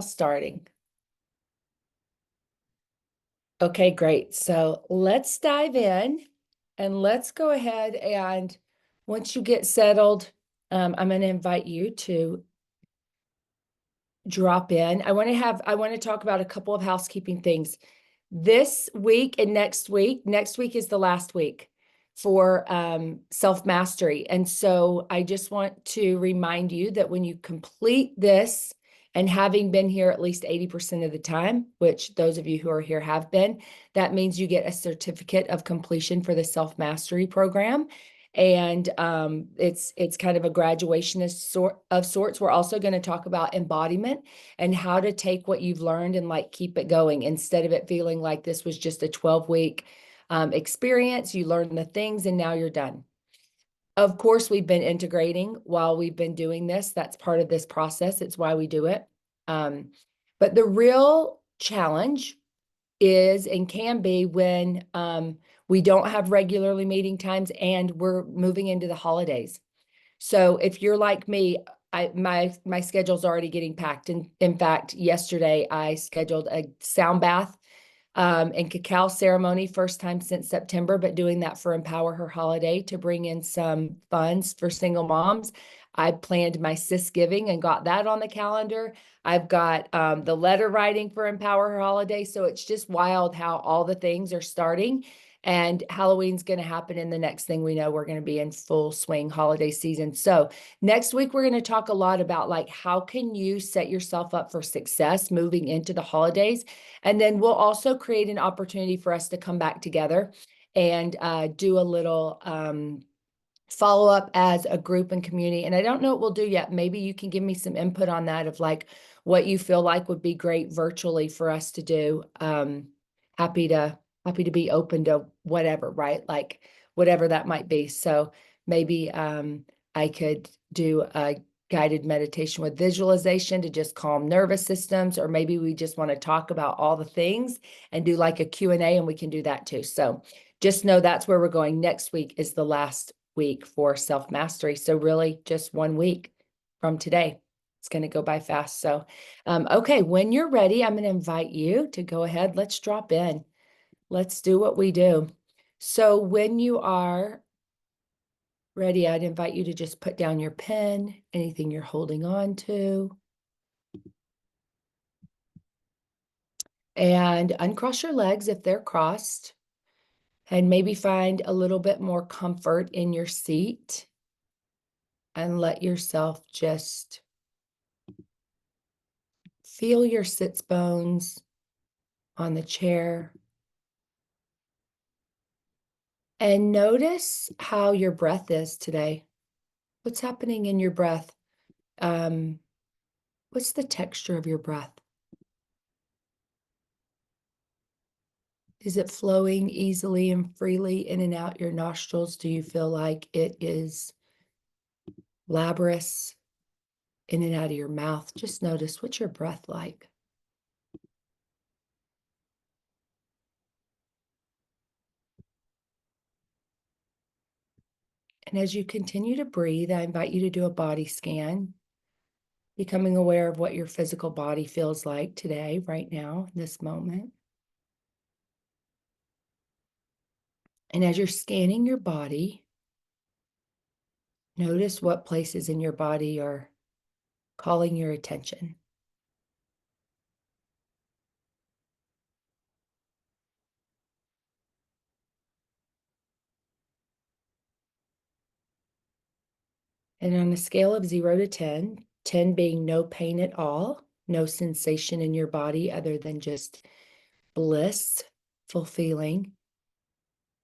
Starting. Okay, great. So let's dive in and let's go ahead and once you get settled, I'm going to invite you to drop in. I want to talk about a couple of housekeeping things. This week and next week is the last week for self-mastery. And so I just want to remind you that when you complete this, and having been here at least 80% of the time, which those of you who are here have been, that means you get a certificate of completion for the self-mastery program. And it's kind of a graduation of sorts. We're also going to talk about embodiment and how to take what you've learned and like keep it going instead of it feeling like this was just a 12-week experience. You learn the things and now you're done. Of course, we've been integrating while we've been doing this. That's part of this process. It's why we do it. But the real challenge is and can be when we don't have regularly meeting times and we're moving into the holidays. So if you're like me, my schedule's already getting packed. And in fact, yesterday I scheduled a sound bath and cacao ceremony, first time since September, but doing that for Empower Her Holiday to bring in some funds for single moms. I planned my sis giving and got that on the calendar. I've got the letter writing for Empower Her Holiday. So it's just wild how all the things are starting. And Halloween's going to happen. And the next thing we know, we're going to be in full swing holiday season. So next week, we're going to talk a lot about like, how can you set yourself up for success moving into the holidays? And then we'll also create an opportunity for us to come back together and do a little follow up as a group and community. And I don't know what we'll do yet. Maybe you can give me some input on that of like what you feel like would be great virtually for us to do. Happy to be open to whatever, right? Like whatever that might be. So maybe I could do a guided meditation with visualization to just calm nervous systems, or maybe we just want to talk about all the things and do like a Q&A, and we can do that too. So just know that's where we're going. Next week is the last week for self-mastery. So really just 1 week from today. It's going to go by fast. So, okay, when you're ready, I'm going to invite you to go ahead. Let's drop in. Let's do what we do. So when you are ready, I'd invite you to just put down your pen, anything you're holding on to, and uncross your legs if they're crossed, and maybe find a little bit more comfort in your seat, and let yourself just feel your sits bones on the chair. And notice how your breath is today. What's happening in your breath? What's the texture of your breath? Is it flowing easily and freely in and out your nostrils? Do you feel like it is laborious in and out of your mouth? Just notice, what's your breath like? And as you continue to breathe, I invite you to do a body scan, becoming aware of what your physical body feels like today, right now, this moment. And as you're scanning your body, notice what places in your body are calling your attention. And on a scale of 0 to 10, 10 being no pain at all, no sensation in your body other than just blissful feeling.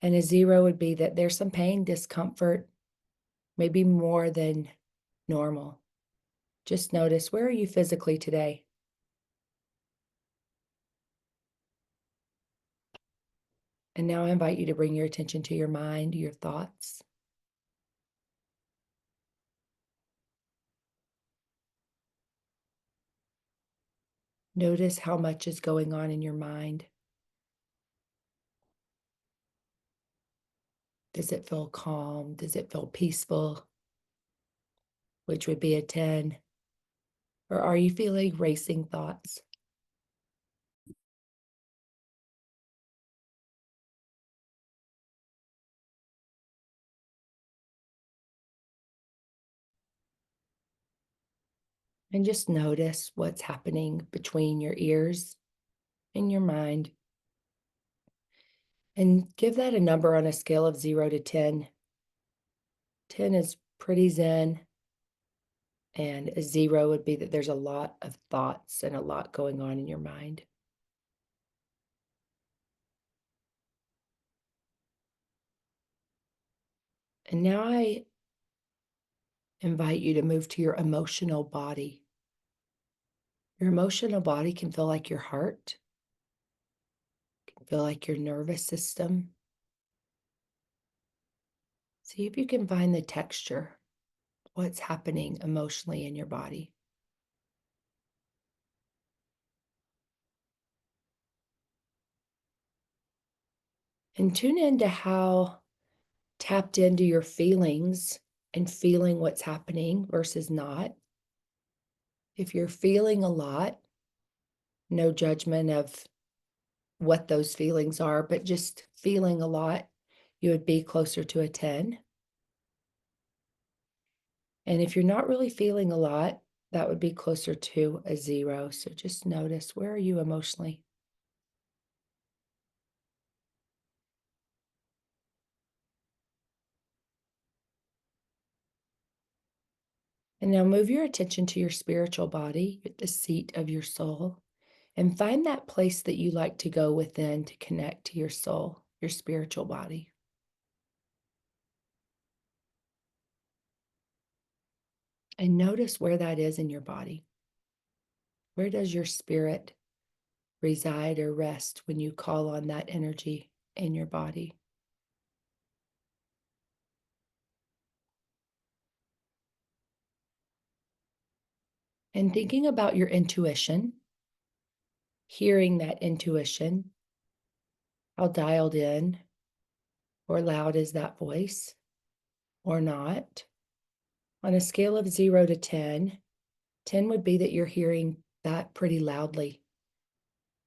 And a 0 would be that there's some pain, discomfort, maybe more than normal. Just notice, where are you physically today? And now I invite you to bring your attention to your mind, your thoughts. Notice how much is going on in your mind. Does it feel calm? Does it feel peaceful? Which would be a 10. Or are you feeling racing thoughts? And just notice what's happening between your ears and your mind. And give that a number on a scale of 0 to 10. 10 is pretty zen, and a 0 would be that there's a lot of thoughts and a lot going on in your mind. And now I invite you to move to your emotional body. Your emotional body can feel like your heart, can feel like your nervous system. See if you can find the texture, what's happening emotionally in your body. And tune into how tapped into your feelings and feeling what's happening versus not. If you're feeling a lot, no judgment of what those feelings are, but just feeling a lot, you would be closer to a 10. And if you're not really feeling a lot, that would be closer to a 0. So just notice, where are you emotionally? And now move your attention to your spiritual body, the seat of your soul, and find that place that you like to go within to connect to your soul, your spiritual body. And notice where that is in your body. Where does your spirit reside or rest when you call on that energy in your body? And thinking about your intuition, hearing that intuition, how dialed in or loud is that voice or not? On a scale of 0 to 10, 10 would be that you're hearing that pretty loudly,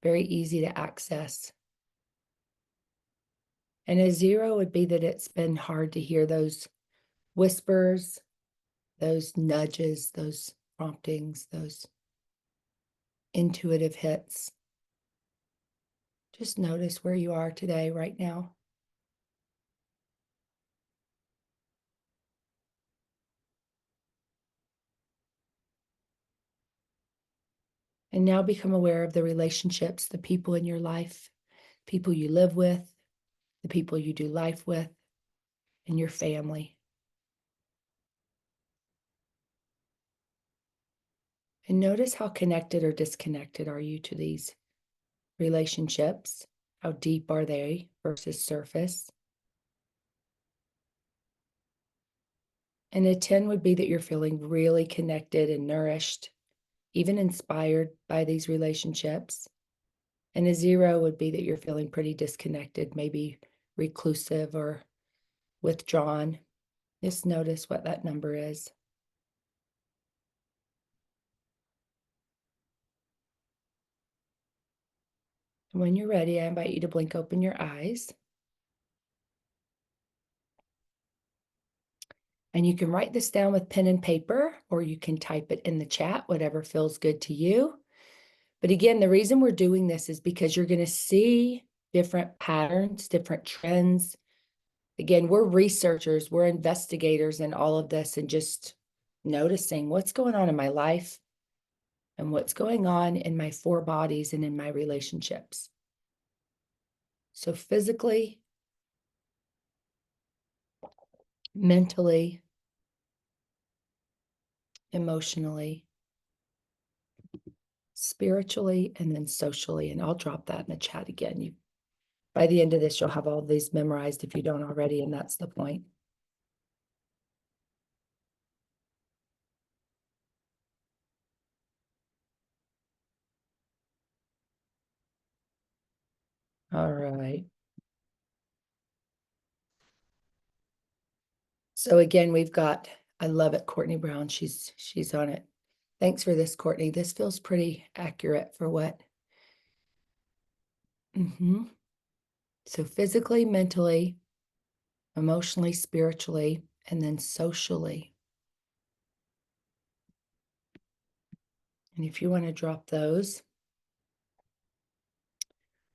very easy to access. And a 0 would be that it's been hard to hear those whispers, those nudges, those promptings, those intuitive hits. Just notice where you are today, right now. And now become aware of the relationships, the people in your life, people you live with, the people you do life with, and your family. And notice how connected or disconnected are you to these relationships? How deep are they versus surface? And a 10 would be that you're feeling really connected and nourished, even inspired by these relationships. And a 0 would be that you're feeling pretty disconnected, maybe reclusive or withdrawn. Just notice what that number is. And when you're ready, I invite you to blink open your eyes. And you can write this down with pen and paper, or you can type it in the chat, whatever feels good to you. But again, the reason we're doing this is because you're going to see different patterns, different trends. Again, we're researchers, we're investigators in all of this, and just noticing what's going on in my life and what's going on in my 4 bodies and in my relationships. So physically, mentally, emotionally, spiritually, and then socially. And I'll drop that in the chat again. By the end of this, you'll have all of these memorized if you don't already, and that's the point. All right. So again, we've got, I love it, Courtney Brown. She's on it. Thanks for this, Courtney. This feels pretty accurate for what? So physically, mentally, emotionally, spiritually, and then socially. And if you want to drop those,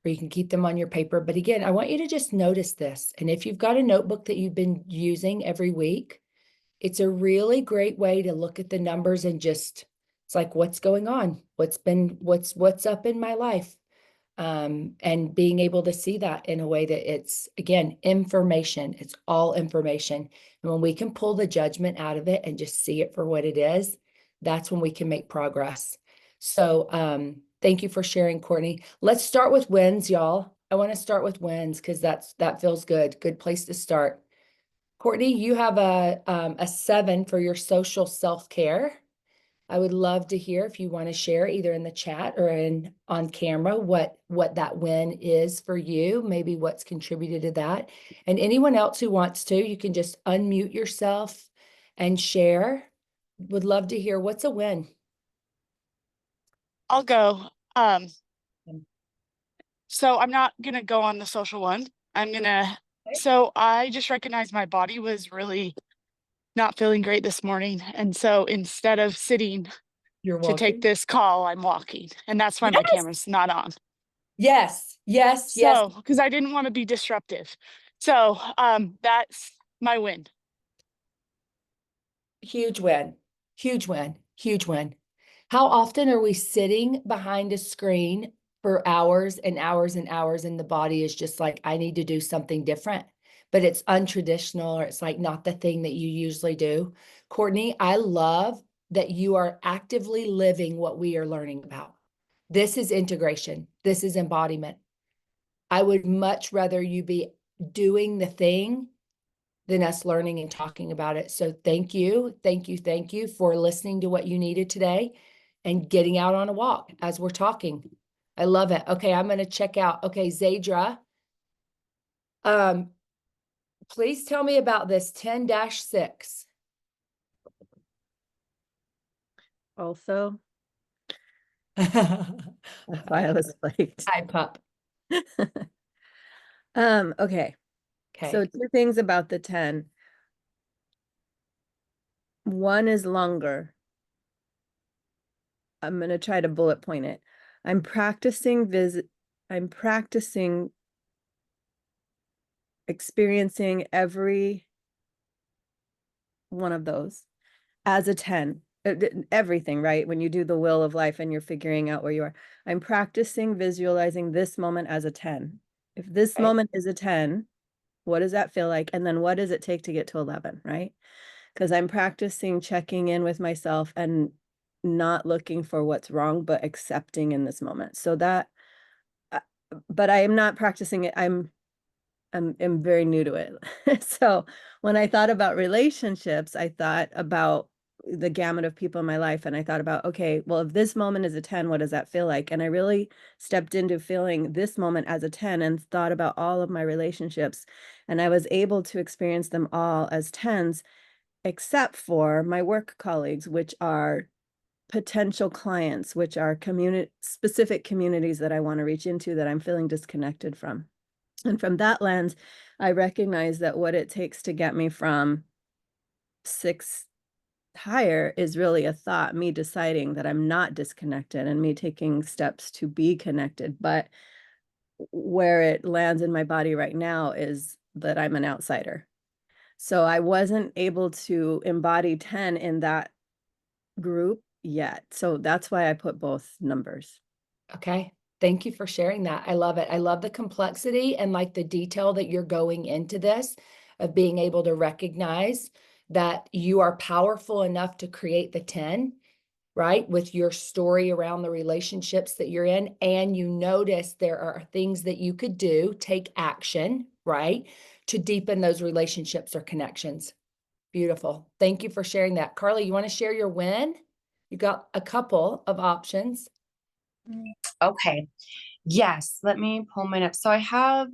or you can keep them on your paper. But again, I want you to just notice this. And if you've got a notebook that you've been using every week, it's a really great way to look at the numbers and just, it's like, what's going on? What's up in my life? And being able to see that in a way that it's, again, information. It's all information. And when we can pull the judgment out of it and just see it for what it is, that's when we can make progress. So thank you for sharing, Courtney. Let's start with wins, y'all. I want to start with wins because that feels good. Good place to start. Courtney, you have a 7 for your social self-care. I would love to hear if you want to share either in the chat or on camera what that win is for you, maybe what's contributed to that. And anyone else who wants to, you can just unmute yourself and share. Would love to hear what's a win. I'll go. So I'm not gonna go on the social one. So I just recognized my body was really not feeling great this morning. And so instead of sitting You're to take walking. this call, I'm walking. And that's why my camera's not on. Yes, yes, yes. So, because I didn't want to be disruptive. So that's my win. Huge win, huge win, huge win. How often are we sitting behind a screen for hours and hours and hours, and the body is just like, I need to do something different, but it's untraditional, or it's like not the thing that you usually do. Courtney, I love that you are actively living what we are learning about. This is integration. This is embodiment. I would much rather you be doing the thing than us learning and talking about it. So thank you, thank you, thank you for listening to what you needed today and getting out on a walk as we're talking. I love it. Okay, I'm going to check out. Okay, Zadra, please tell me about this 10-6. Also, that's why I was late. Hi, pup. Okay. Okay. So 2 things about the 10. One is longer. I'm going to try to bullet point it. I'm practicing experiencing every one of those as a 10. Everything, right? When you do the wheel of life and you're figuring out where you are. I'm practicing visualizing this moment as a 10. If this moment is a 10, what does that feel like? And then what does it take to get to 11, right? Because I'm practicing checking in with myself and not looking for what's wrong, but accepting in this moment. So that, but I am not practicing it. I'm very new to it. So when I thought about relationships, I thought about the gamut of people in my life. And I thought about, okay, well, if this moment is a 10, what does that feel like? And I really stepped into feeling this moment as a 10 and thought about all of my relationships. And I was able to experience them all as 10s, except for my work colleagues, which are potential clients, which are specific communities that I want to reach into that I'm feeling disconnected from. And from that lens, I recognize that what it takes to get me from 6 higher is really a thought, me deciding that I'm not disconnected and me taking steps to be connected. But where it lands in my body right now is that I'm an outsider. So I wasn't able to embody 10 in that group yet. So that's why I put both numbers. Okay. Thank you for sharing that. I love it. I love the complexity and like the detail that you're going into this, of being able to recognize that you are powerful enough to create the 10, right? With your story around the relationships that you're in. And you notice there are things that you could do, take action, right? To deepen those relationships or connections. Beautiful. Thank you for sharing that. Carly, you want to share your win? You got a couple of options. Okay. Yes, let me pull mine up. So I have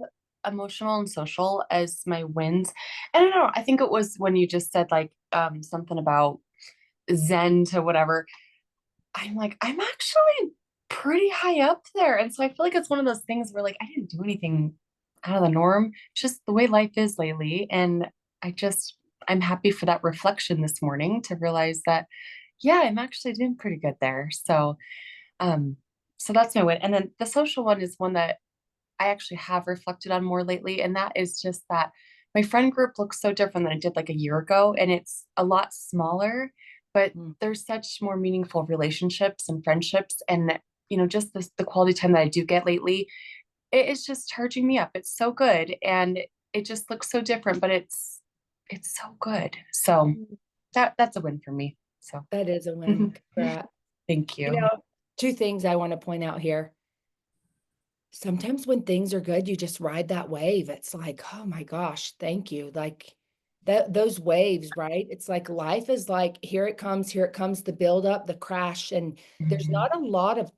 emotional and social as my wins. And I don't know, I think it was when you just said like something about Zen to whatever. I'm like, I'm actually pretty high up there. And so I feel like it's one of those things where like I didn't do anything out of the norm, just the way life is lately. And I'm happy for that reflection this morning to realize that, yeah, I'm actually doing pretty good there. Um, so that's my win. And then the social one is one that I actually have reflected on more lately. And that is just that my friend group looks so different than it did like a year ago. And it's a lot smaller, but Mm. there's such more meaningful relationships and friendships. And, just the quality time that I do get lately, it is just charging me up. It's so good. And it just looks so different, but it's so good. So that's a win for me. So That is a win. Congrats. thank You you. know, two things I want to point out here. Sometimes when things are good, you just ride that wave. It's like, oh my gosh, thank you. Like those waves, right? It's like life is like, here it comes, the build up, the crash. And there's Mhm. not a lot of,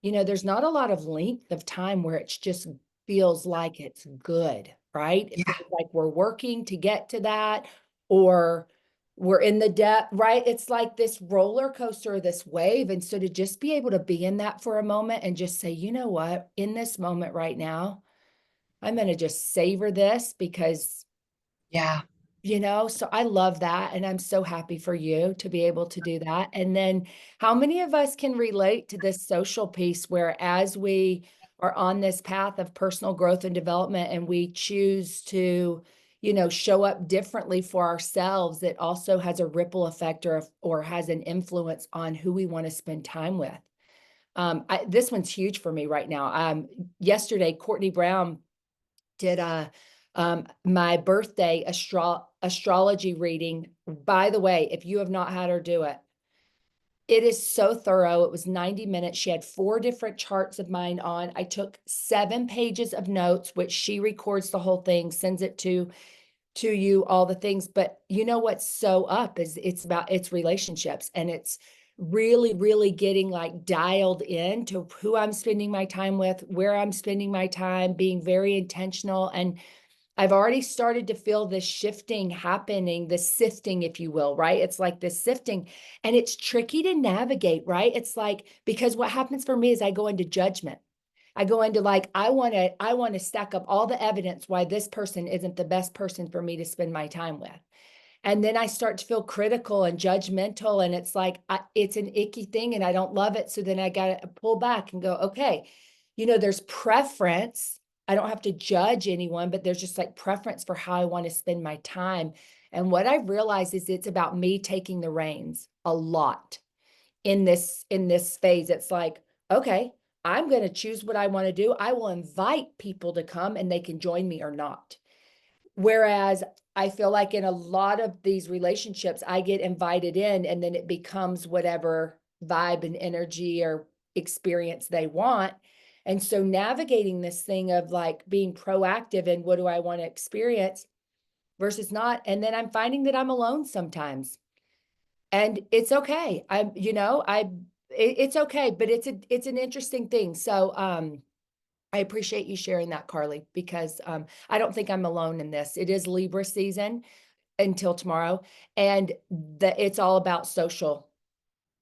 there's not a lot of length of time where it's just feels like it's good, right? It Yeah. feels like we're working to get to that, or we're in the depth, right? It's like this roller coaster, this wave. And so to just be able to be in that for a moment and just say, you know what, in this moment right now, I'm going to just savor this because Yeah. so I love that. And I'm so happy for you to be able to do that. And then how many of us can relate to this social piece where as we are on this path of personal growth and development and we choose to, show up differently for ourselves, it also has a ripple effect or has an influence on who we want to spend time with. This one's huge for me right now. Yesterday, Courtney Brown did my birthday astrology reading. By the way, if you have not had her do it, it is so thorough. It was 90 minutes. She had 4 different charts of mine on. I took 7 pages of notes, which she records the whole thing, sends it to you, all the things. But you know what's so up is it's relationships, and it's really, really getting like dialed in to who I'm spending my time with, where I'm spending my time, being very intentional. And I've already started to feel this shifting happening, this sifting, if you will, right? It's like this sifting, and it's tricky to navigate, right? It's like, because what happens for me is I go into judgment. I go into like, I want to stack up all the evidence why this person isn't the best person for me to spend my time with. And then I start to feel critical and judgmental. And it's like, it's an icky thing and I don't love it. So then I got to pull back and go, okay, there's preference. I don't have to judge anyone, but there's just like preference for how I want to spend my time. And what I've realized is it's about me taking the reins a lot in this phase. It's like, okay, I'm going to choose what I want to do. I will invite people to come and they can join me or not. Whereas I feel like in a lot of these relationships, I get invited in and then it becomes whatever vibe and energy or experience they want. And so navigating this thing of like being proactive and what do I want to experience versus not. And then I'm finding that I'm alone sometimes. And it's okay. It's okay, but it's an interesting thing. So I appreciate you sharing that, Carly, because I don't think I'm alone in this. It is Libra season until tomorrow, and it's all about social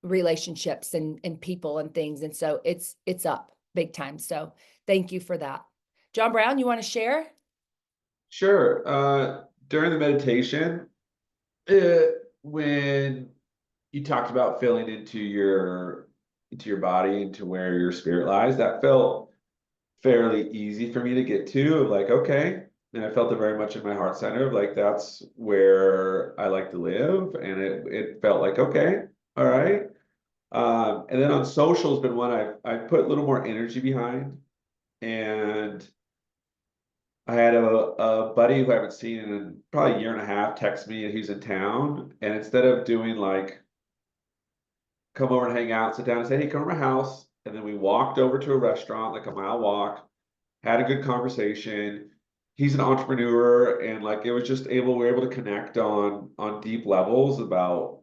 relationships and people and things. And so it's up big time. So thank you for that. John Brown, you want to share? Sure. During the meditation, when you talked about feeling into your body, into where your spirit lies, that felt fairly easy for me to get to. Of like, okay, and I felt it very much in my heart center of like that's where I like to live, and it felt like okay, all right. And then on social has been one I put a little more energy behind, and I had a buddy who I haven't seen in probably a year and a half text me and he's in town. And instead of doing like come over and hang out, sit down and say, hey, come to my house. And then we walked over to a restaurant, like a mile walk, had a good conversation. He's an entrepreneur, and like it was just we were able to connect on deep levels about,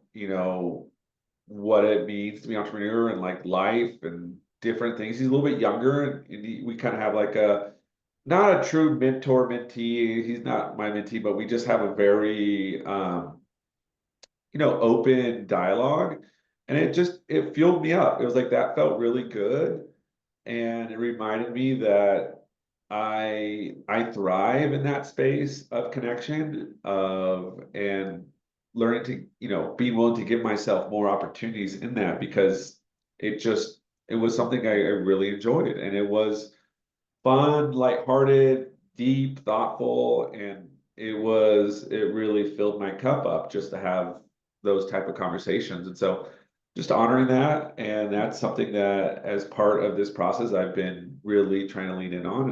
what it means to be an entrepreneur and like life and different things. He's a little bit younger, and we kind of have like not a true mentor mentee. He's not my mentee, but we just have a very open dialogue. And it fueled me up. It was like, that felt really good. And it reminded me that I thrive in that space of connection, and learning to, be willing to give myself more opportunities in that, because it was something I really enjoyed, and it was fun, lighthearted, deep, thoughtful, and it really filled my cup up just to have those type of conversations. And so just honoring that, and that's something that as part of this process I've been really trying to lean in on,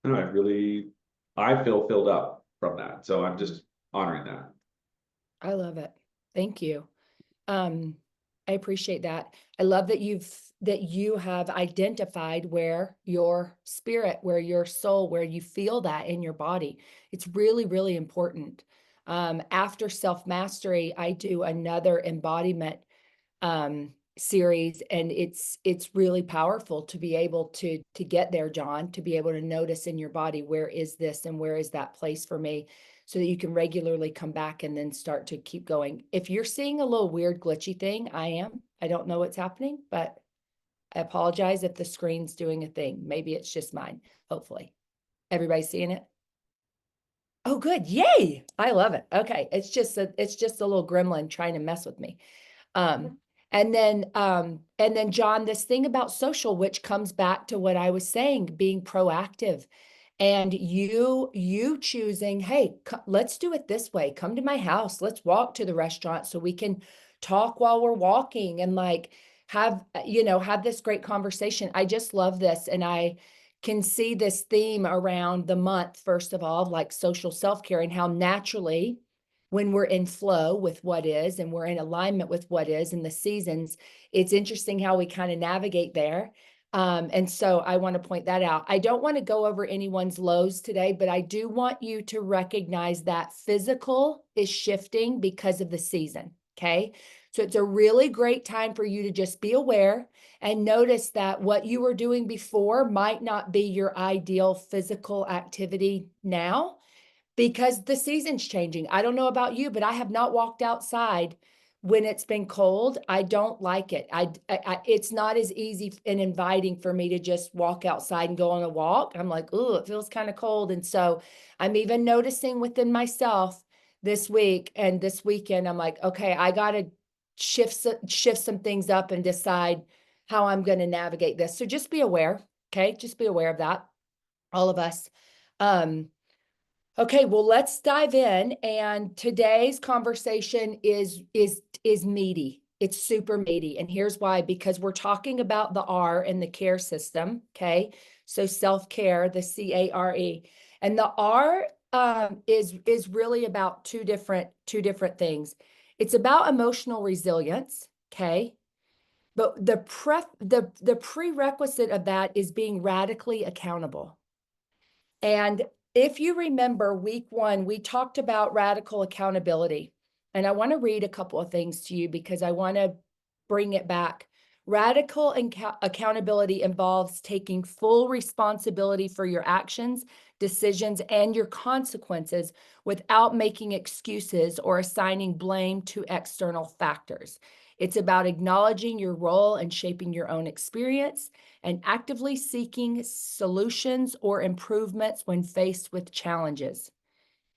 and I feel filled up from that. So I'm just honoring that. I love it. Thank you. I appreciate that. I love that you have identified where your spirit, where your soul, where you feel that in your body. It's really, really important. After self-mastery, I do another embodiment series, and it's really powerful to be able to get there, John, to be able to notice in your body, where is this and where is that place for me, so that you can regularly come back and then start to keep going. If you're seeing a little weird glitchy thing, I don't know what's happening, but I apologize if the screen's doing a thing. Maybe it's just mine. Hopefully everybody's seeing it. Oh, good. Yay. I love it. Okay. It's just a little gremlin trying to mess with me. And then John, this thing about social, which comes back to what I was saying, being proactive, and you choosing, hey, let's do it this way. Come to my house. Let's walk to the restaurant so we can talk while we're walking, and like have this great conversation. I just love this. And I can see this theme around the month, first of all, like social self-care, and how naturally, when we're in flow with what is, and we're in alignment with what is in the seasons, it's interesting how we kind of navigate there. And so I want to point that out. I don't want to go over anyone's lows today, but I do want you to recognize that physical is shifting because of the season. Okay. So it's a really great time for you to just be aware and notice that what you were doing before might not be your ideal physical activity now, because the season's changing. I don't know about you, but I have not walked outside when it's been cold. I don't like it. It's not as easy and inviting for me to just walk outside and go on a walk. I'm like, oh, it feels kind of cold. And so I'm even noticing within myself this week and this weekend, I'm like, okay, I got to shift some things up and decide how I'm going to navigate this. So just be aware. Okay. Just be aware of that. All of us. Okay, well, let's dive in. And today's conversation is meaty. It's super meaty. And here's why: because we're talking about the R in the care system. Okay, so self-care, the CARE, and the R is really about two different things. It's about emotional resilience. Okay, but the prerequisite of that is being radically accountable. And if you remember week 1, we talked about radical accountability. And I want to read a couple of things to you because I want to bring it back. Radical accountability involves taking full responsibility for your actions, decisions, and your consequences without making excuses or assigning blame to external factors. It's about acknowledging your role and shaping your own experience, and actively seeking solutions or improvements when faced with challenges.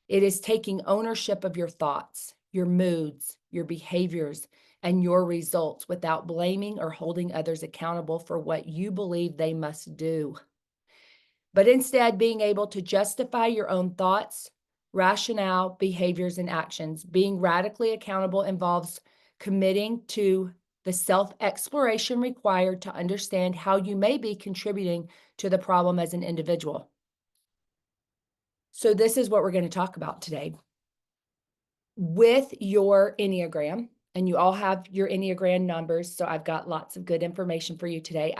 It is taking ownership of your thoughts, your moods, your behaviors, and your results without blaming or holding others accountable for what you believe they must do. But instead, being able to justify your own thoughts, rationale, behaviors, and actions. Being radically accountable involves committing to the self-exploration required to understand how you may be contributing to the problem as an individual. So this is what we're going to talk about today. With your Enneagram, and you all have your Enneagram numbers, so I've got lots of good information for you today.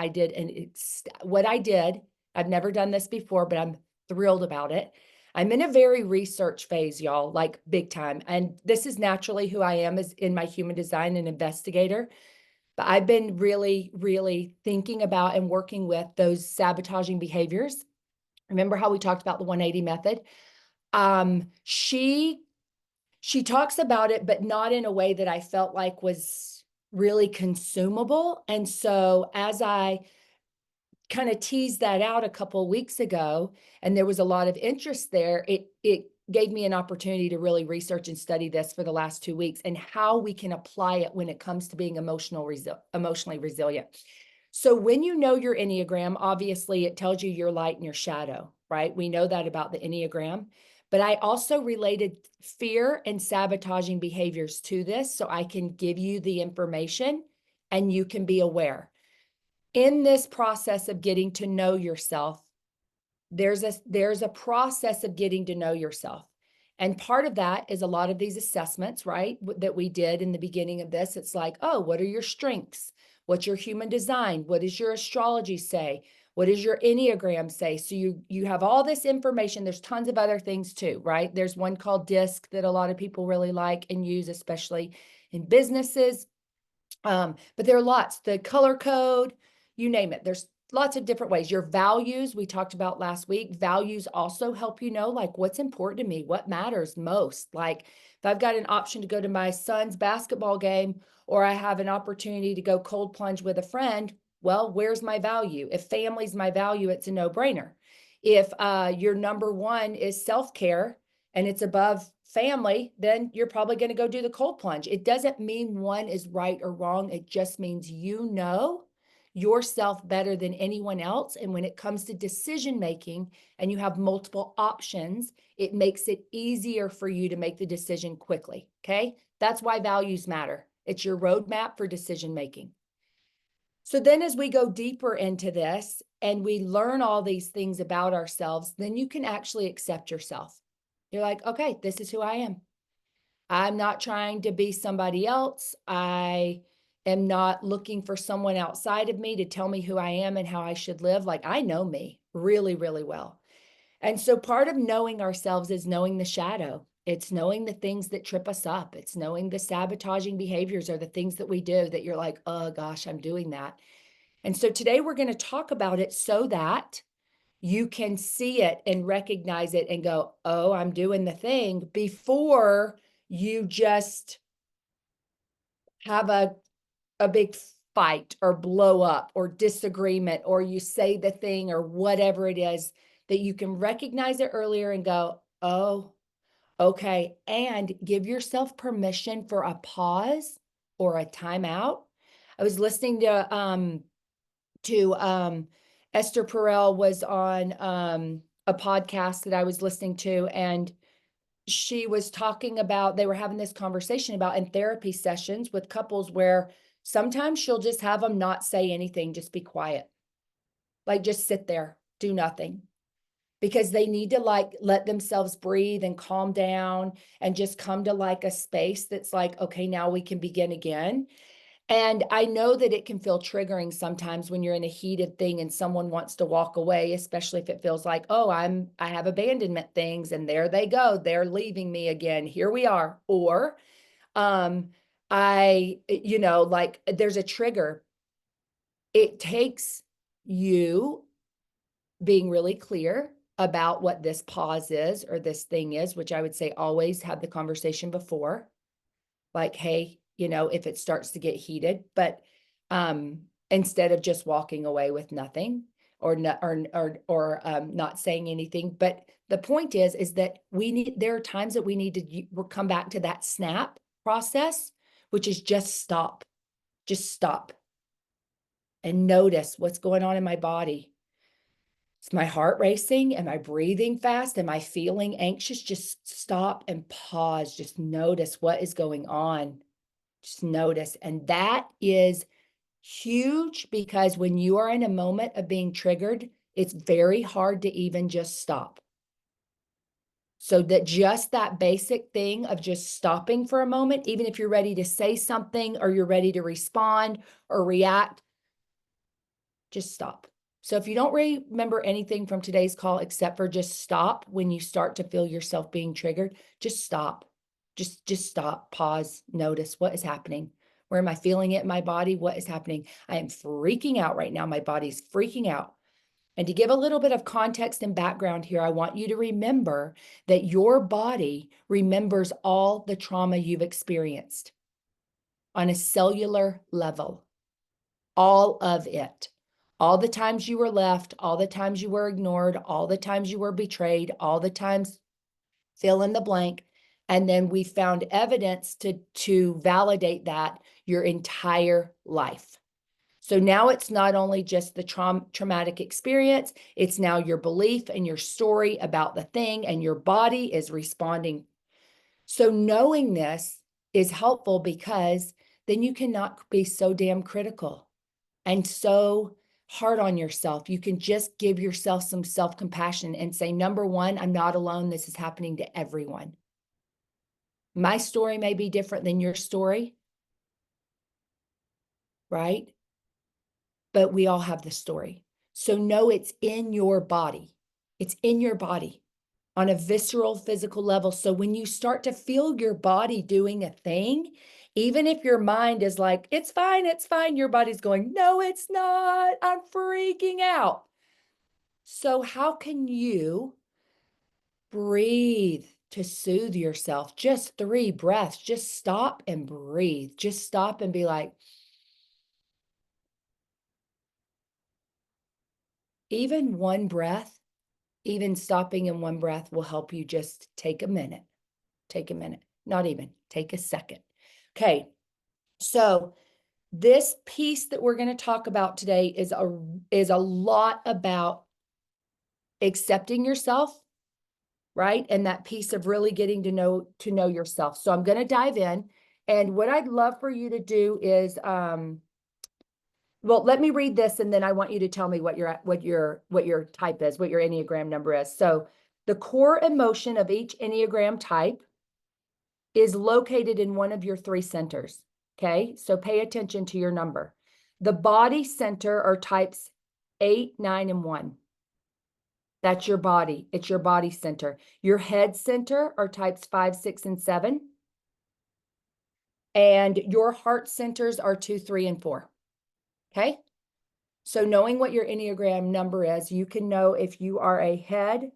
What I did, I've never done this before, but I'm thrilled about it. I'm in a very research phase, y'all, like big time. And this is naturally who I am, as in my human design, an investigator. But I've been really, really thinking about and working with those sabotaging behaviors. Remember how we talked about the 180 method? She talks about it, but not in a way that I felt like was really consumable. And so as I kind of teased that out a couple of weeks ago, and there was a lot of interest there, it gave me an opportunity to really research and study this for the last 2 weeks and how we can apply it when it comes to being emotionally resilient. So when you know your Enneagram, obviously it tells you your light and your shadow, right? We know that about the Enneagram. But I also related fear and sabotaging behaviors to this so I can give you the information and you can be aware. In this process of getting to know yourself, there's a process of getting to know yourself. And part of that is a lot of these assessments, right, that we did in the beginning of this. It's like, oh, what are your strengths? What's your human design? What does your astrology say? What does your Enneagram say? So you have all this information. There's tons of other things too, right? There's one called DISC that a lot of people really like and use, especially in businesses. But there are lots, the color code, you name it. There's lots of different ways. Your values, we talked about last week. Values also help you know, like, what's important to me, what matters most. Like, if I've got an option to go to my son's basketball game, or I have an opportunity to go cold plunge with a friend, well, where's my value? If family's my value, it's a no-brainer. If your number one is self-care and it's above family, then you're probably going to go do the cold plunge. It doesn't mean one is right or wrong. It just means you know yourself better than anyone else. And when it comes to decision making and you have multiple options, it makes it easier for you to make the decision quickly. Okay. That's why values matter. It's your roadmap for decision making. So then as we go deeper into this and we learn all these things about ourselves, then you can actually accept yourself. You're like, okay, this is who I am. I'm not trying to be somebody else. I am not looking for someone outside of me to tell me who I am and how I should live. Like, I know me really, really well. And so part of knowing ourselves is knowing the shadow. It's knowing the things that trip us up. It's knowing the sabotaging behaviors or the things that we do that you're like, oh gosh, I'm doing that. And so today we're going to talk about it so that you can see it and recognize it and go, oh, I'm doing the thing, before you just have a big fight or blow up or disagreement, or you say the thing or whatever it is, that you can recognize it earlier and go, oh, okay. And give yourself permission for a pause or a timeout. I was listening to Esther Perel was on a podcast that I was listening to, and she was talking about, they were having this conversation about in therapy sessions with couples where sometimes she'll just have them not say anything, just be quiet. Like, just sit there, do nothing, because they need to like let themselves breathe and calm down and just come to like a space that's like, okay, now we can begin again. And I know that it can feel triggering sometimes when you're in a heated thing and someone wants to walk away, especially if it feels like, oh, I have abandonment things and there they go, they're leaving me again. Here we are. Or like there's a trigger. It takes you being really clear about what this pause is or this thing is, which I would say always have the conversation before. Like, hey, if it starts to get heated, but instead of just walking away with nothing or not saying anything. But the point is that there are times that we need to come back to that snap process, which is just stop and notice what's going on in my body. Is my heart racing? Am I breathing fast? Am I feeling anxious? Just stop and pause. Just notice what is going on. Just notice. And that is huge, because when you are in a moment of being triggered, it's very hard to even just stop. So that just that basic thing of just stopping for a moment, even if you're ready to say something or you're ready to respond or react, just stop. So if you don't remember anything from today's call, except for just stop when you start to feel yourself being triggered, just stop. Just stop, pause, notice what is happening. Where am I feeling it in my body? What is happening? I am freaking out right now. My body's freaking out. And to give a little bit of context and background here, I want you to remember that your body remembers all the trauma you've experienced. on a cellular level. All of it. All the times you were left, all the times you were ignored, all the times you were betrayed, all the times fill in the blank. And then we found evidence to validate that your entire life. So now it's not only just the traumatic experience, it's now your belief and your story about the thing, and your body is responding. So knowing this is helpful because then you cannot be so damn critical and so hard on yourself. You can just give yourself some self-compassion and say, number one, I'm not alone. This is happening to everyone. My story may be different than your story, right? But we all have the story. So know it's in your body. It's in your body on a visceral, physical level. So when you start to feel your body doing a thing, even if your mind is like, it's fine, your body's going, no, it's not, I'm freaking out. So how can you breathe to soothe yourself? Just 3 breaths, just stop and breathe. Just stop and be like, even one breath, even stopping in one breath will help you just take a minute. Take a minute, not even, take a second. Okay, so this piece that we're going to talk about today is a lot about accepting yourself, right? And that piece of really getting to know yourself. So I'm going to dive in, and what I'd love for you to do is well, let me read this, and then I want you to tell me what your type is, what your Enneagram number is. So the core emotion of each Enneagram type is located in one of your 3 centers. Okay, so pay attention to your number. The body center are types 8, 9, and 1. That's your body. It's your body center. Your head center are types 5, 6, and 7. And your heart centers are 2, 3, and 4. Okay, so knowing what your Enneagram number is, you can know if you are a head,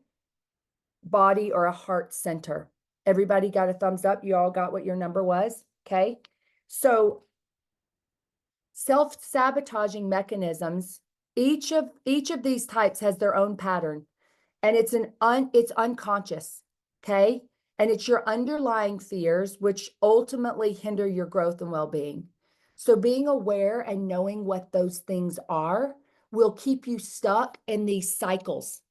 body, or a heart center. Everybody got a thumbs up? You all got what your number was? Okay, so self-sabotaging mechanisms, each of these types has their own pattern, and it's unconscious, okay? And it's your underlying fears which ultimately hinder your growth and well-being. So being aware and knowing what those things are will keep you stuck in these cycles.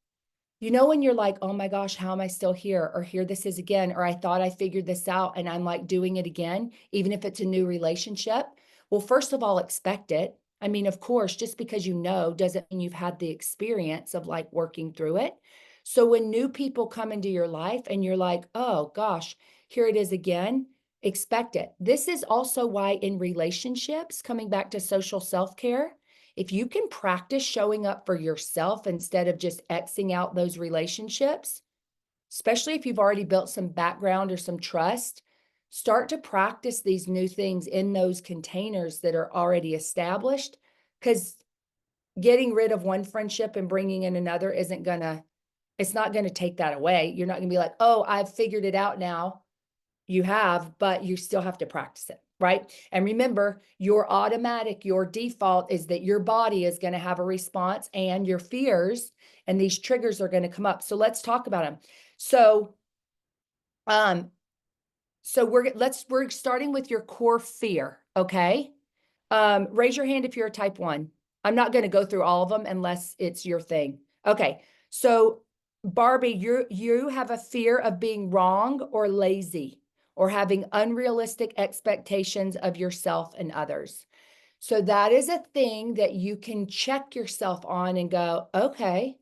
You know, when you're like, oh my gosh, how am I still here? Or here this is again, or I thought I figured this out and I'm like doing it again, even if it's a new relationship. Well, first of all, expect it. I mean, of course, just because you know doesn't mean you've had the experience of like working through it. So when new people come into your life and you're like, oh gosh, here it is again, expect it. This is also why in relationships, coming back to social self-care, if you can practice showing up for yourself instead of just Xing out those relationships, especially if you've already built some background or some trust, start to practice these new things in those containers that are already established, because getting rid of one friendship and bringing in another it's not going to take that away. You're not going to be like, oh, I've figured it out now. You have, but you still have to practice it, right? And remember, your default is that your body is going to have a response, and your fears and these triggers are going to come up. So let's talk about them. So we're starting with your core fear, okay? Raise your hand if you're a type 1. I'm not going to go through all of them unless it's your thing. Okay, so Barbie, you have a fear of being wrong or lazy, or having unrealistic expectations of yourself and others. So that is a thing that you can check yourself on and go, okay,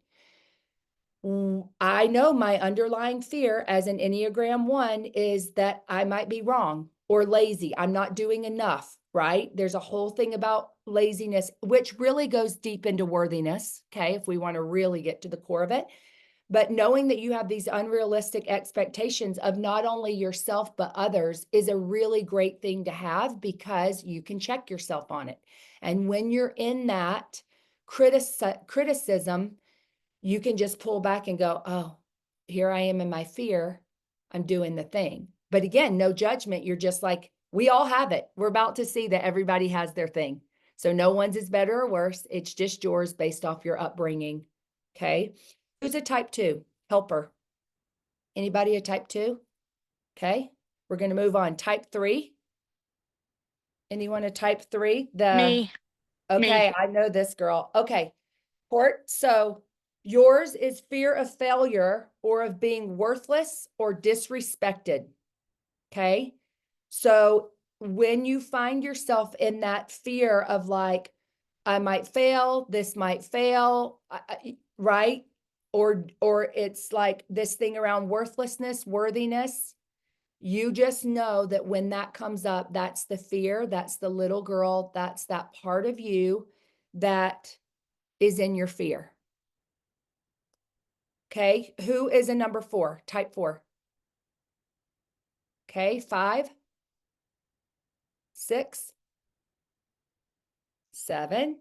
I know my underlying fear as an Enneagram 1 is that I might be wrong or lazy. I'm not doing enough, right? There's a whole thing about laziness, which really goes deep into worthiness, okay, if we want to really get to the core of it. But knowing that you have these unrealistic expectations of not only yourself, but others is a really great thing to have, because you can check yourself on it. And when you're in that criticism, you can just pull back and go, oh, here I am in my fear. I'm doing the thing. But again, no judgment. You're just like, We all have it. We're about to see that everybody has their thing. So no one's is better or worse. It's just yours based off your upbringing. Okay. Who's a type 2? Helper. Anybody a type 2? Okay. We're going to move on. Type 3. Anyone a type 3? Me. Okay, I know this girl. Okay. Court. So yours is fear of failure or of being worthless or disrespected. Okay. So when you find yourself in that fear of like, I might fail, this might fail, right? Or it's like this thing around worthlessness, worthiness. You just know that when that comes up, that's the fear, that's the little girl, that's that part of you that is in your fear. Okay, who is a number 4, type 4? Okay, 5, 6, 7.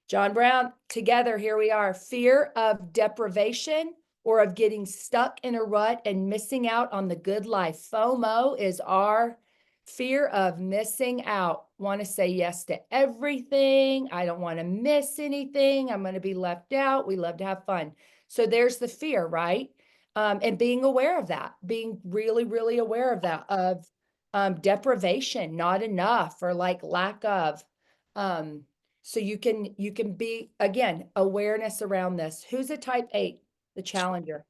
John Brown, together, here we are. Fear of deprivation or of getting stuck in a rut and missing out on the good life. FOMO is our fear of missing out. Want to say yes to everything. I don't want to miss anything. I'm going to be left out. We love to have fun. So there's the fear, right? And being aware of that, being really, really aware of that, of deprivation, not enough, or like lack of. So you can be, again, awareness around this. Who's a type 8, the challenger?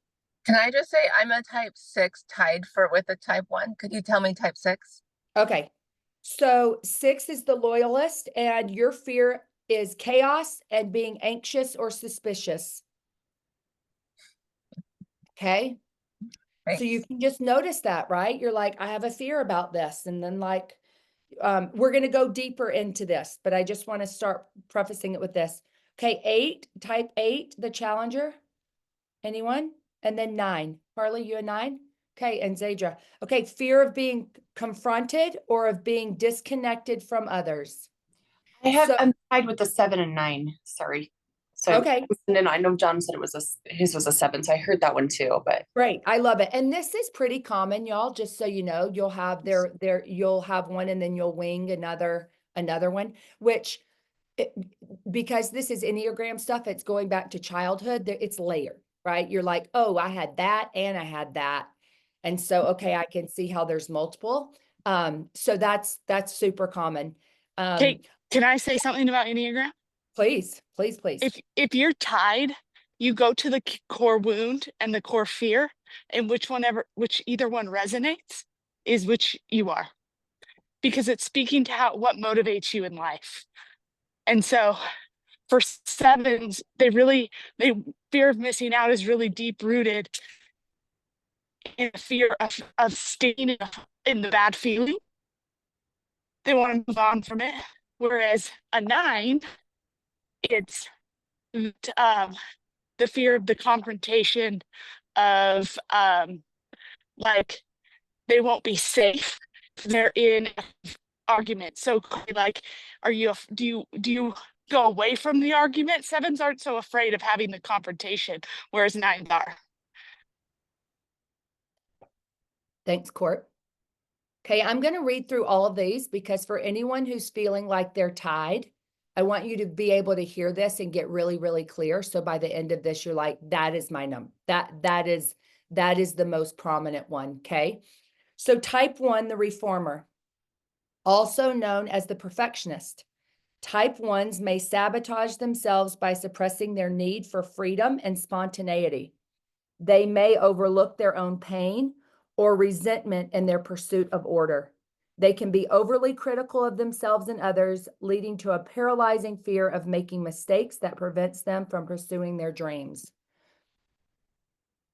Can I just say I'm a type 6 tied with a type 1? Could you tell me type 6? Okay. So 6 is the loyalist, and your fear is chaos and being anxious or suspicious. Okay. So you Thanks. can just notice that, right? You're like, I have a fear about this. And then like, we're going to go deeper into this, but I just want to start prefacing it with this. Okay. 8, type 8, the challenger. Anyone? And then 9. Carly, you a 9? Okay. And Zadra. Okay. Fear of being confronted or of being disconnected from others. I'm tied with the 7 and 9. Sorry. So Okay. and I know John said his was a 7, so I heard that one too. But Great. I love it. And this is pretty common, y'all, just so you know. You'll have you'll have one and then you'll wing another one, which because this is Enneagram stuff, it's going back to childhood. It's layered, right? You're like, oh, I had that and I had that. And so, okay, I can see how there's multiple. So that's super common. Okay, can I say something about Enneagram? Please. If you're tied, you go to the core wound and the core fear, and which either one resonates is which you are, because it's speaking to what motivates you in life. And so for 7s, they fear of missing out is really deep rooted in fear of staying in the bad feeling. They want to move on from it. Whereas a 9, it's the fear of the confrontation of like they won't be safe. They're in argument. So like, do you go away from the argument? 7s aren't so afraid of having the confrontation, whereas 9s are. Thanks, Court. Okay, I'm going to read through all of these because for anyone who's feeling like they're tied, I want you to be able to hear this and get really, really clear. So by the end of this, you're like, that is my number. That is the most prominent one. Okay. So type 1, the reformer, also known as the perfectionist. Type 1s may sabotage themselves by suppressing their need for freedom and spontaneity. They may overlook their own pain or resentment in their pursuit of order. They can be overly critical of themselves and others, leading to a paralyzing fear of making mistakes that prevents them from pursuing their dreams.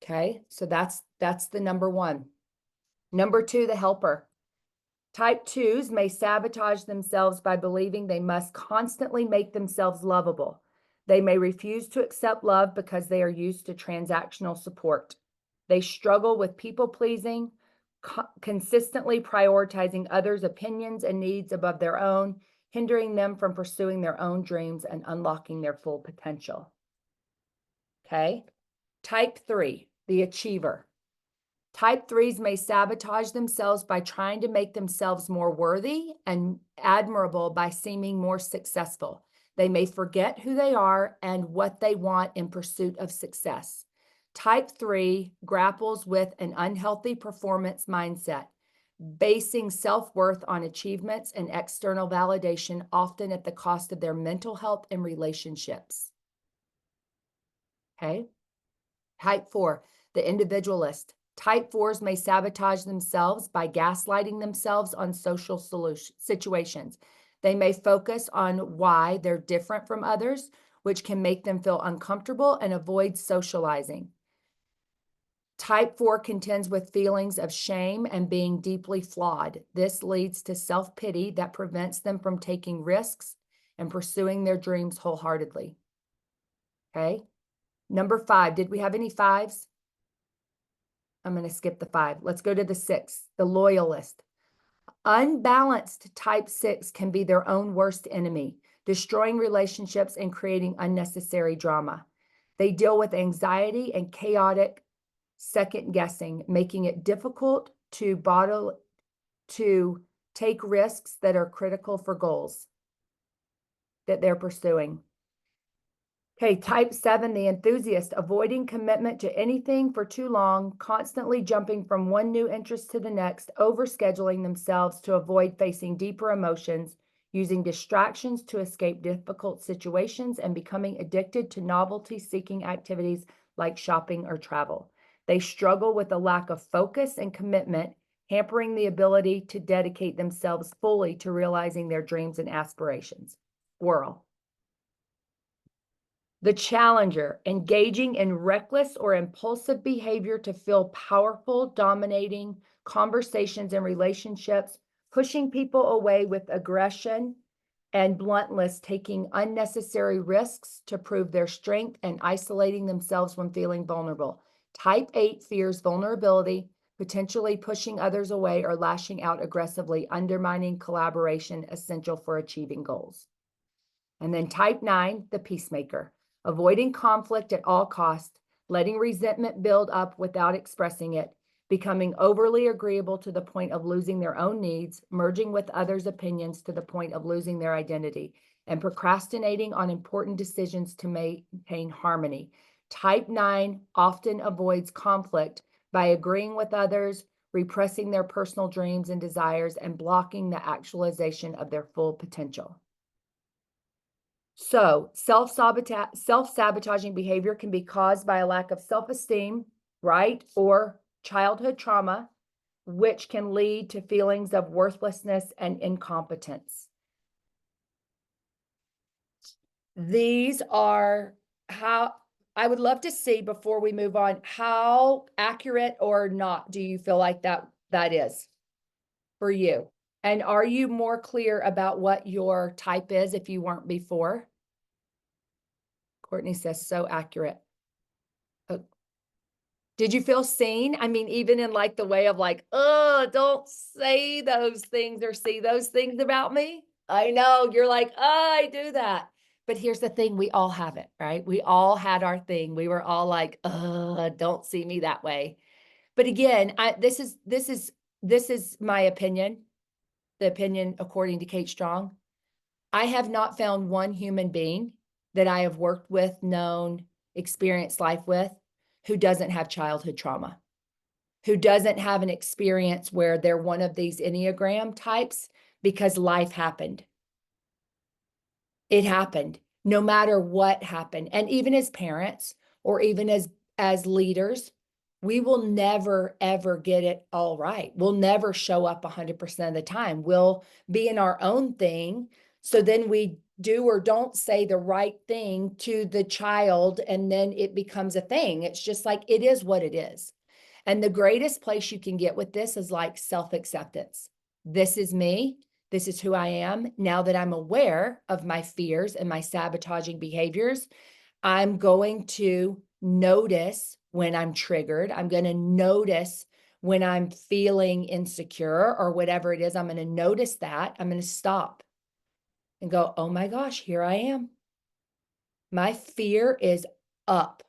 Okay, so that's the number 1. Number 2, the helper. Type 2s may sabotage themselves by believing they must constantly make themselves lovable. They may refuse to accept love because they are used to transactional support. They struggle with people-pleasing, consistently prioritizing others' opinions and needs above their own, hindering them from pursuing their own dreams and unlocking their full potential. Okay. Type 3, the achiever. Type 3s may sabotage themselves by trying to make themselves more worthy and admirable by seeming more successful. They may forget who they are and what they want in pursuit of success. Type 3 grapples with an unhealthy performance mindset, basing self-worth on achievements and external validation, often at the cost of their mental health and relationships. Okay. Type 4, the individualist. Type 4s may sabotage themselves by gaslighting themselves on social situations. They may focus on why they're different from others, which can make them feel uncomfortable and avoid socializing. Type 4 contends with feelings of shame and being deeply flawed. This leads to self-pity that prevents them from taking risks and pursuing their dreams wholeheartedly. Okay. Number 5, did we have any 5s? I'm going to skip the 5. Let's go to the 6, the loyalist. Unbalanced type 6 can be their own worst enemy, destroying relationships and creating unnecessary drama. They deal with anxiety and chaotic second guessing, making it difficult to take risks that are critical for goals that they're pursuing. Okay, type 7, the enthusiast, avoiding commitment to anything for too long, constantly jumping from one new interest to the next, overscheduling themselves to avoid facing deeper emotions, using distractions to escape difficult situations, and becoming addicted to novelty-seeking activities like shopping or travel. They struggle with a lack of focus and commitment, hampering the ability to dedicate themselves fully to realizing their dreams and aspirations. Squirrel. The challenger, engaging in reckless or impulsive behavior to feel powerful, dominating conversations and relationships, pushing people away with aggression and bluntness, taking unnecessary risks to prove their strength, and isolating themselves when feeling vulnerable. Type 8 fears vulnerability, potentially pushing others away or lashing out aggressively, undermining collaboration essential for achieving goals. And then type 9, the peacemaker, avoiding conflict at all costs, letting resentment build up without expressing it, becoming overly agreeable to the point of losing their own needs, merging with others' opinions to the point of losing their identity, and procrastinating on important decisions to maintain harmony. Type 9 often avoids conflict by agreeing with others, repressing their personal dreams and desires, and blocking the actualization of their full potential. So self-sabotaging behavior can be caused by a lack of self-esteem, right? Or childhood trauma, which can lead to feelings of worthlessness and incompetence. These are how I would love to see, before we move on, how accurate or not do you feel like that is for you? And are you more clear about what your type is if you weren't before? Courtney says, so accurate. Oh. Did you feel seen? I mean, even in like the way of like, oh, don't say those things or see those things about me. I know you're like, oh, I do that. But here's the thing, we all have it, right? We all had our thing. We were all like, oh, don't see me that way. But again, this is my opinion, the opinion according to Kate Strong. I have not found one human being that I have worked with, known, experienced life with, who doesn't have childhood trauma, who doesn't have an experience where they're one of these Enneagram types because life happened. It happened, no matter what happened. And even as parents, or even as leaders, we will never, ever get it all right. We'll never show up 100% of the time. We'll be in our own thing. So then we do or don't say the right thing to the child, and then it becomes a thing. It's just like, it is what it is. And the greatest place you can get with this is like self-acceptance. This is me. This is who I am. Now that I'm aware of my fears and my sabotaging behaviors, I'm going to notice when I'm triggered. I'm going to notice when I'm feeling insecure or whatever it is. I'm going to notice that. I'm going to stop and go, oh my gosh, here I am. My fear is up.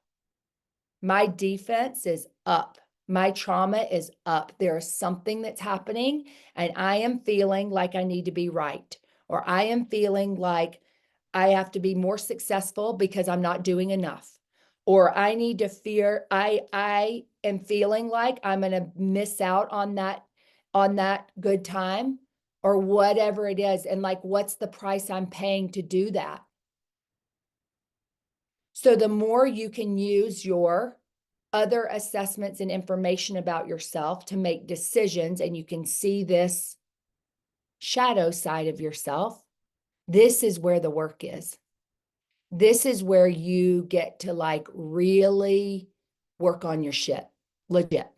My defense is up. My trauma is up. There is something that's happening, and I am feeling like I need to be right, or I am feeling like I have to be more successful because I'm not doing enough, or I need to fear, I am feeling like I'm going to miss out on that good time, or whatever it is. And like, what's the price I'm paying to do that? So the more you can use your other assessments and information about yourself to make decisions, and you can see this shadow side of yourself, this is where the work is. This is where you get to like really work on your shit, legit.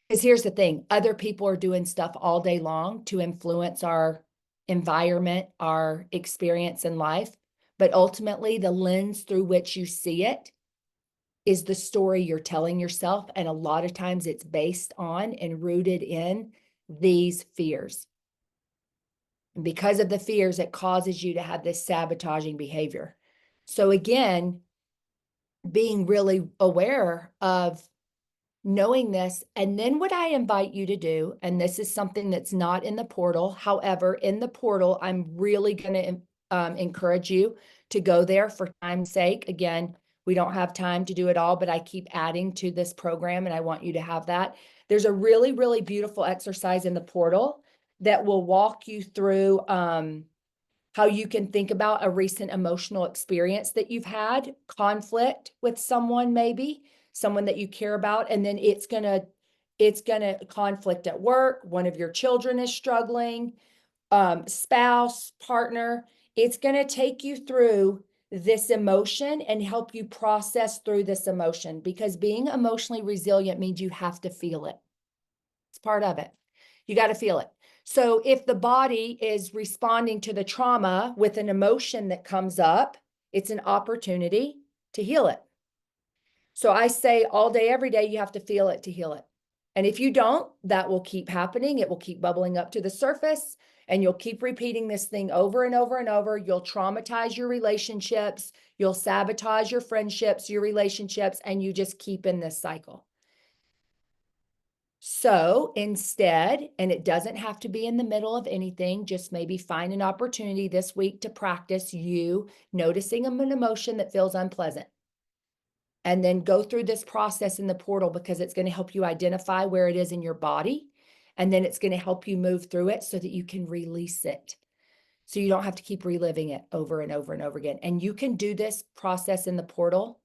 Because here's the thing, other people are doing stuff all day long to influence our environment, our experience in life. But ultimately, the lens through which you see it is the story you're telling yourself. And a lot of times it's based on and rooted in these fears. And because of the fears, it causes you to have this sabotaging behavior. So again, being really aware of knowing this. And then what I invite you to do, and this is something that's not in the portal. However, in the portal, I'm really going to encourage you to go there for time's sake. Again, we don't have time to do it all, but I keep adding to this program and I want you to have that. There's a really, really beautiful exercise in the portal that will walk you through how you can think about a recent emotional experience that you've had, conflict with someone, maybe someone that you care about, and then it's gonna conflict at work, one of your children is struggling, spouse, partner. It's gonna take you through this emotion and help you process through this emotion, because being emotionally resilient means you have to feel it. It's part of it. You got to feel it. So if the body is responding to the trauma with an emotion that comes up, it's an opportunity to heal it. So I say all day, every day, you have to feel it to heal it. And if you don't, that will keep happening. It will keep bubbling up to the surface, and you'll keep repeating this thing over and over and over. You'll traumatize your relationships. You'll sabotage your friendships, your relationships, and you just keep in this cycle. So instead, and it doesn't have to be in the middle of anything, just maybe find an opportunity this week to practice you noticing an emotion that feels unpleasant. And then go through this process in the portal, because it's going to help you identify where it is in your body. And then it's going to help you move through it so that you can release it. So you don't have to keep reliving it over and over and over again. And you can do this process in the portal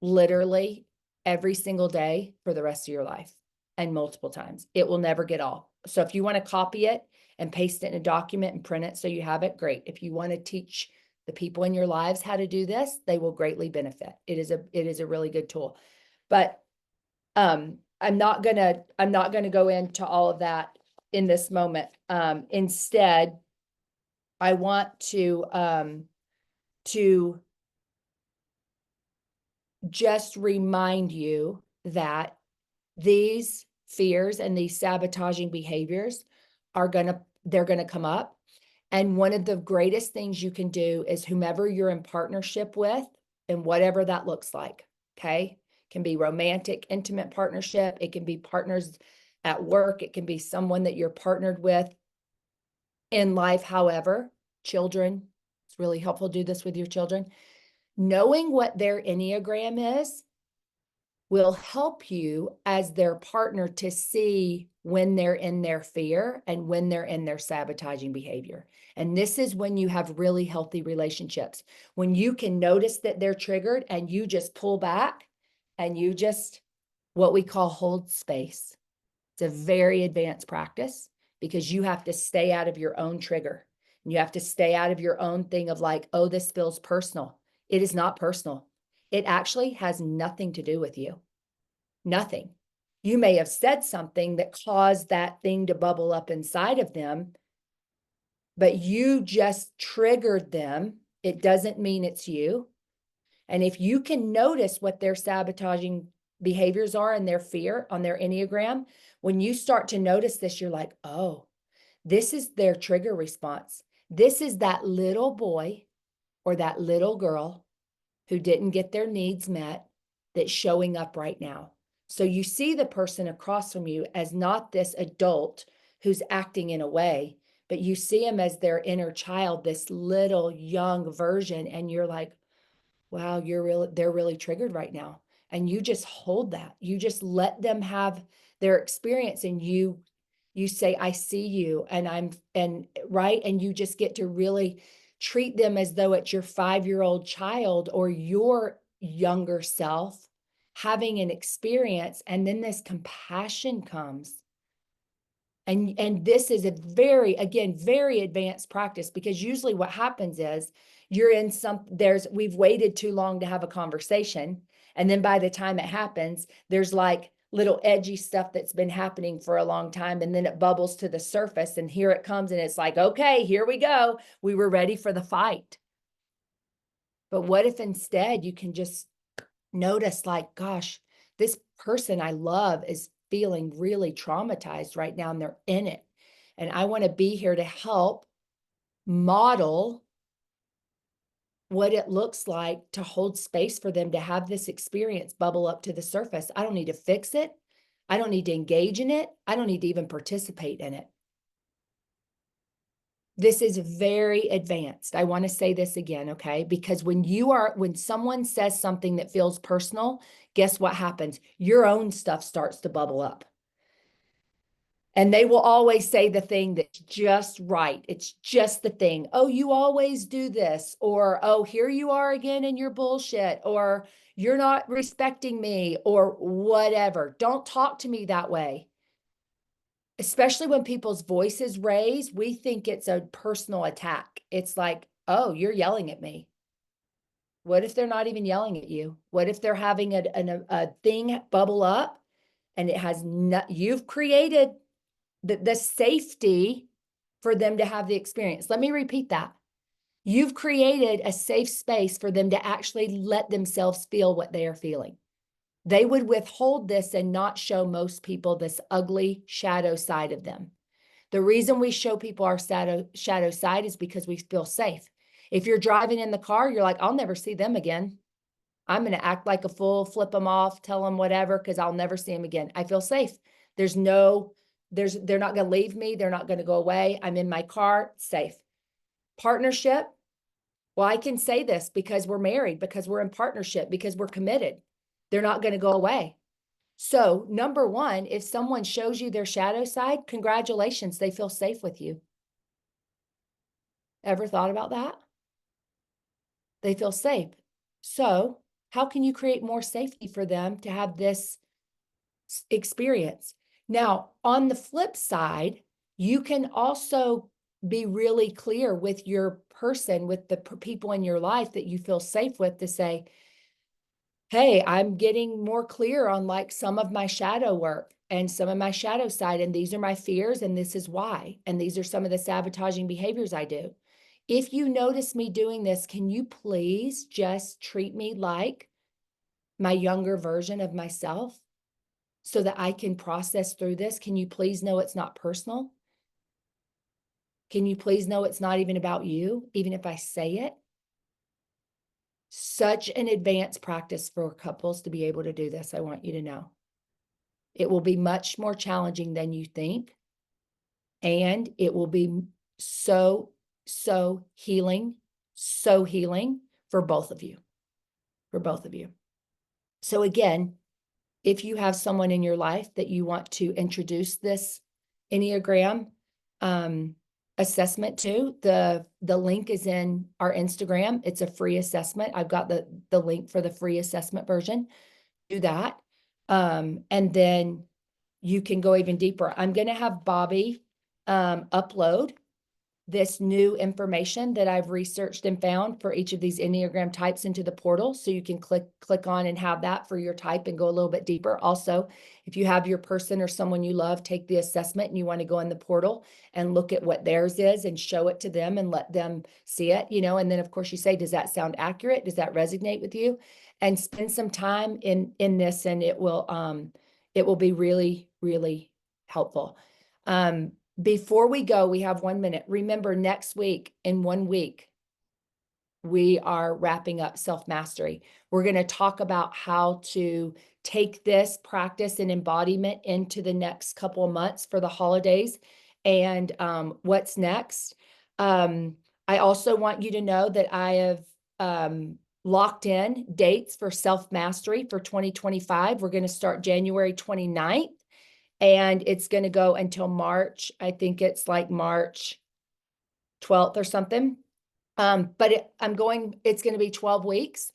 literally every single day for the rest of your life, and multiple times. It will never get old. So if you want to copy it and paste it in a document and print it so you have it, great. If you want to teach the people in your lives how to do this, they will greatly benefit. It is a really good tool. But I'm not gonna go into all of that in this moment. Instead, I want to just remind you that these fears and these sabotaging behaviors they're gonna come up. And one of the greatest things you can do is whomever you're in partnership with, and whatever that looks like, okay? It can be romantic, intimate partnership. It can be partners at work. It can be someone that you're partnered with in life. However, children, it's really helpful to do this with your children. Knowing what their Enneagram is will help you as their partner to see when they're in their fear and when they're in their sabotaging behavior. And this is when you have really healthy relationships, when you can notice that they're triggered and you just pull back and you just, what we call, hold space. It's a very advanced practice, because you have to stay out of your own trigger. And you have to stay out of your own thing of like, oh, this feels personal. It is not personal. It actually has nothing to do with you. Nothing. You may have said something that caused that thing to bubble up inside of them, but you just triggered them. It doesn't mean it's you. And if you can notice what their sabotaging behaviors are and their fear on their Enneagram, when you start to notice this, you're like, oh, this is their trigger response. This is that little boy or that little girl who didn't get their needs met that's showing up right now. So you see the person across from you as not this adult who's acting in a way, but you see him as their inner child, this little young version, and you're like, wow, they're really triggered right now. And you just hold that. You just let them have their experience, and you say, I see you, and right. And you just get to really treat them as though it's your 5-year-old child or your younger self having an experience. And then this compassion comes. And this is a very, again, very advanced practice, because usually what happens is we've waited too long to have a conversation. And then by the time it happens, there's like little edgy stuff that's been happening for a long time. And then it bubbles to the surface, and here it comes. And it's like, okay, here we go. We were ready for the fight. But what if instead you can just notice, like, gosh, this person I love is feeling really traumatized right now, and they're in it. And I want to be here to help model what it looks like to hold space for them to have this experience bubble up to the surface. I don't need to fix it. I don't need to engage in it. I don't need to even participate in it. This is very advanced. I want to say this again, okay? Because when someone says something that feels personal, guess what happens? Your own stuff starts to bubble up. And they will always say the thing that's just right. It's just the thing. Oh, you always do this. Or, oh, here you are again in your bullshit. Or you're not respecting me, or whatever. Don't talk to me that way. Especially when people's voices raise, we think it's a personal attack. It's like, oh, you're yelling at me. What if they're not even yelling at you? What if they're having a thing bubble up, and it has you've created the safety for them to have the experience. Let me repeat that. You've created a safe space for them to actually let themselves feel what they are feeling. They would withhold this and not show most people this ugly shadow side of them. The reason we show people our shadow side is because we feel safe. If you're driving in the car, you're like, I'll never see them again. I'm going to act like a fool, flip them off, tell them whatever, because I'll never see them again. I feel safe. They're not going to leave me. They're not going to go away. I'm in my car, safe. Partnership. Well, I can say this because we're married, because we're in partnership, because we're committed. They're not going to go away. So, number one, if someone shows you their shadow side, congratulations, they feel safe with you. Ever thought about that? They feel safe. So, how can you create more safety for them to have this experience? Now, on the flip side, you can also be really clear with your person, with the people in your life that you feel safe with, to say, hey, I'm getting more clear on like some of my shadow work and some of my shadow side, and these are my fears, and this is why, and these are some of the sabotaging behaviors I do. If you notice me doing this, can you please just treat me like my younger version of myself so that I can process through this? Can you please know it's not personal? Can you please know it's not even about you, even if I say it? Such an advanced practice for couples to be able to do this, I want you to know. It will be much more challenging than you think. And it will be so healing for both of you. For both of you. So again, if you have someone in your life that you want to introduce this Enneagram assessment to, the link is in our Instagram. It's a free assessment. I've got the link for the free assessment version. Do that. And then you can go even deeper. I'm going to have Bobby upload this new information that I've researched and found for each of these Enneagram types into the portal. So you can click on and have that for your type and go a little bit deeper. Also, if you have your person or someone you love take the assessment and you want to go in the portal and look at what theirs is and show it to them and let them see it, and then of course you say, does that sound accurate? Does that resonate with you? And spend some time in this, and it will be really, really helpful. Before we go, we have 1 minute. Remember, next week, in 1 week, we are wrapping up self-mastery. We're going to talk about how to take this practice and embodiment into the next couple of months for the holidays and what's next. I also want you to know that I have locked in dates for self-mastery for 2025. We're going to start January 29th, and it's going to go until March. I think it's like March 12th or something. But it's going to be 12 weeks,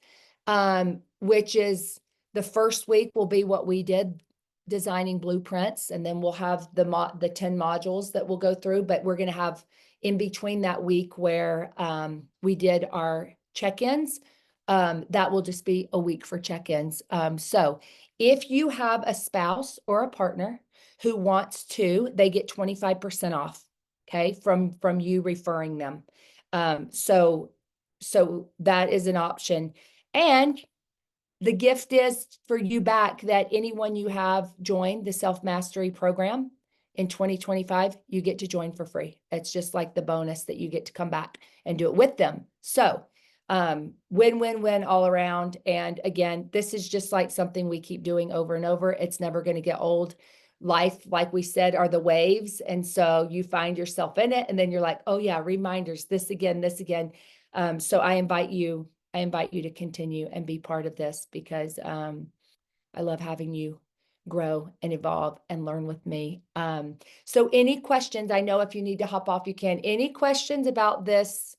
which is the first week will be what we did, designing blueprints, and then we'll have the 10 modules that we'll go through, but we're going to have in between that week where we did our check-ins, that will just be a week for check-ins. So if you have a spouse or a partner who wants to, they get 25% off, okay, from you referring them. So that is an option. And the gift is for you back that anyone you have joined the self-mastery program in 2025, you get to join for free. It's just like the bonus that you get to come back and do it with them. So win-win-win all around. And again, this is just like something we keep doing over and over. It's never going to get old. Life, like we said, are the waves. And so you find yourself in it, and then you're like, oh yeah, reminders, this again, this again. So I invite you to continue and be part of this, because I love having you grow and evolve and learn with me. So any questions? I know if you need to hop off, you can. Any questions about this,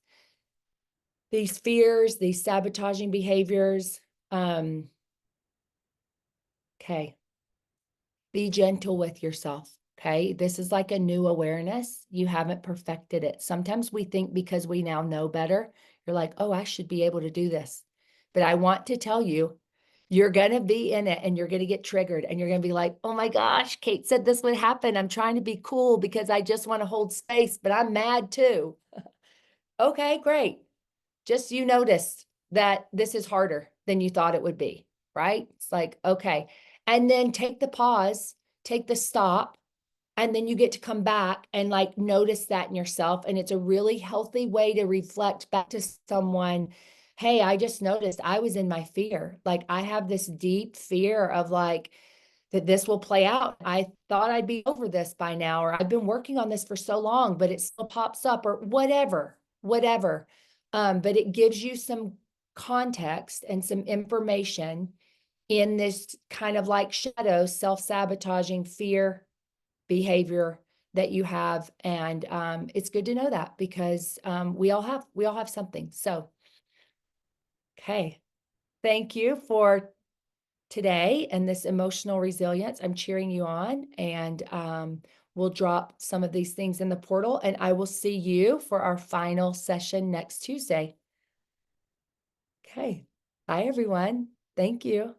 these fears, these sabotaging behaviors? Okay. Be gentle with yourself, okay? This is like a new awareness. You haven't perfected it. Sometimes we think because we now know better, you're like, oh, I should be able to do this. But I want to tell you, you're going to be in it and you're going to get triggered and you're going to be like, oh my gosh, Kate said this would happen. I'm trying to be cool because I just want to hold space, but I'm mad too. Okay, great. Just you noticed that this is harder than you thought it would be, right? It's like, okay. And then take the pause, take the stop, and then you get to come back and like notice that in yourself. And it's a really healthy way to reflect back to someone. Hey, I just noticed I was in my fear. Like I have this deep fear of like that this will play out. I thought I'd be over this by now, or I've been working on this for so long, but it still pops up, or whatever. But it gives you some context and some information in this kind of like shadow, self-sabotaging fear behavior that you have. And it's good to know that, because we all have something. So, okay. Thank you for today and this emotional resilience. I'm cheering you on, and we'll drop some of these things in the portal, and I will see you for our final session next Tuesday. Okay. Bye, everyone. Thank you.